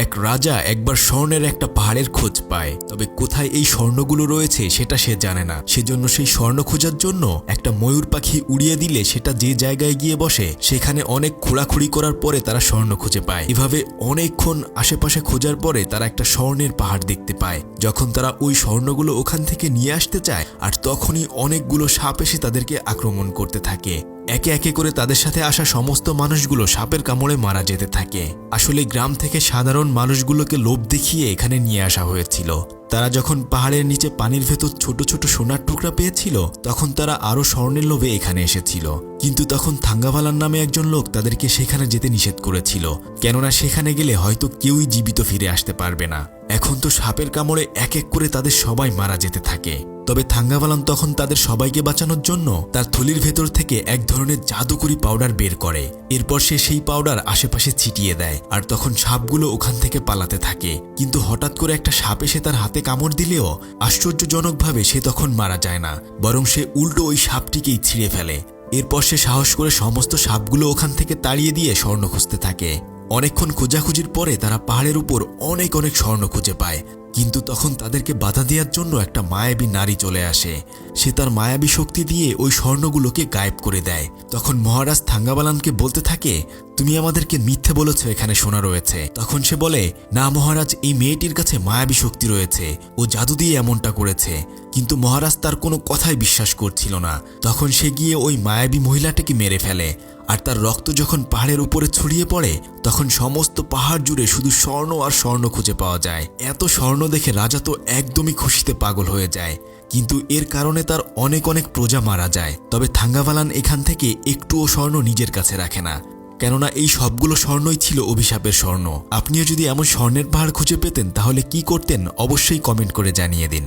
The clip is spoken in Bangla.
এক রাজা একবার স্বর্ণের একটা পাহাড়ের খোঁজ পায়, তবে কোথায় এই স্বর্ণগুলো রয়েছে সেটা সে জানে না। সেজন্য সেই স্বর্ণ খোঁজার জন্য একটা ময়ূর পাখি উড়িয়ে দিলে সেটা যে জায়গায় গিয়ে বসে সেখানে অনেক খোঁড়াখুড়ি করার পরে তারা স্বর্ণ খুঁজে পায়। এভাবে অনেকক্ষণ আশেপাশে খোঁজার পরে তারা একটা স্বর্ণের পাহাড় দেখতে পায়। যখন তারা ওই স্বর্ণগুলো ওখান থেকে নিয়ে আসতে চায়, আর তখনই অনেকগুলো সাপ এসে তাদেরকে আক্রমণ করতে থাকে। একে একে করে তাদের সাথে আসা সমস্ত মানুষগুলো সাপের কামড়ে মারা যেতে থাকে। আসলে গ্রাম থেকে সাধারণ মানুষগুলোকে লোভ দেখিয়ে এখানে নিয়ে আসা হয়েছিল। তারা যখন পাহাড়ের নিচে পানির ভেতর ছোট ছোট সোনার টুকরা পেয়েছিল, তখন তারা আরো স্বর্ণের লোভে এখানে এসেছিল। কিন্তু তখন থাঙ্গাভালান নামে একজন লোক তাদেরকে সেখানে যেতে নিষেধ করেছিল, কেননা সেখানে গেলে হয়তো কেউই জীবিত ফিরে আসতে পারবে না। এখন তো সাপের কামড়ে এক এক করে তাদের সবাই মারা যেতে থাকে। তবে থাঙ্গাভালান তখন তাদের সবাইকে বাঁচানোর জন্য তার থলির ভেতর থেকে এক ধরনের জাদুকরি পাউডার বের করে। এরপর সে সেই পাউডার আশেপাশে ছিটিয়ে দেয়, আর তখন সাপগুলো ওখান থেকে পালাতে থাকে। কিন্তু হঠাৎ করে একটা সাপ এসে তার হাতে কামড় দিলেও আশ্চর্যজনকভাবে সে তখন মারা যায় না, বরং সে উল্টো ওই সাপটিকেই ছিঁড়ে ফেলে। এরপর সে সাহস করে সমস্ত সাপগুলো ওখান থেকে তাড়িয়ে দিয়ে স্বর্ণ খুঁজতে থাকে। অনেকক্ষণ খোঁজাখুঁজির পরে তারা পাহাড়ের উপর অনেক স্বর্ণ খুঁজে পায়। কিন্তু তখন তাদেরকে বাধা দেওয়ার জন্য একটা মায়াবী নারী চলে আসে। সে তার মায়াবী শক্তি দিয়ে ওই স্বর্ণগুলোকে গায়েব করে দেয়। তখন মহারাজ থাঙ্গাভালানকে বলতে থাকে, তুমি আমাদেরকে মিথ্যে বলেছ এখানে সোনা রয়েছে। তখন সে বলে, না মহারাজ, এই মেয়েটির কাছে মায়াবী শক্তি রয়েছে, ও জাদু দিয়ে এমনটা করেছে। কিন্তু মহারাজ তার কোনো কথাই বিশ্বাস করছিল না। তখন সে গিয়ে ওই মায়াবী মহিলাটাকে মেরে ফেলে, আর তার রক্ত যখন পাহাড়ের উপরে ছড়িয়ে পড়ে, তখন সমস্ত পাহাড় জুড়ে শুধু স্বর্ণ আর স্বর্ণ খুঁজে পাওয়া যায়। এত স্বর্ণ দেখে রাজা তো একদমই খুশিতে পাগল হয়ে যায়। কিন্তু এর কারণে তার অনেক প্রজা মারা যায়। তবে থাঙ্গাভালান এখান থেকে একটুও স্বর্ণ নিজের কাছে রাখে না, কেননা এই সবগুলো স্বর্ণই ছিল অভিশাপের স্বর্ণ। আপনিও যদি এমন স্বর্ণের পাহাড় খুঁজে পেতেন তাহলে কি করতেন অবশ্যই কমেন্ট করে জানিয়ে দিন।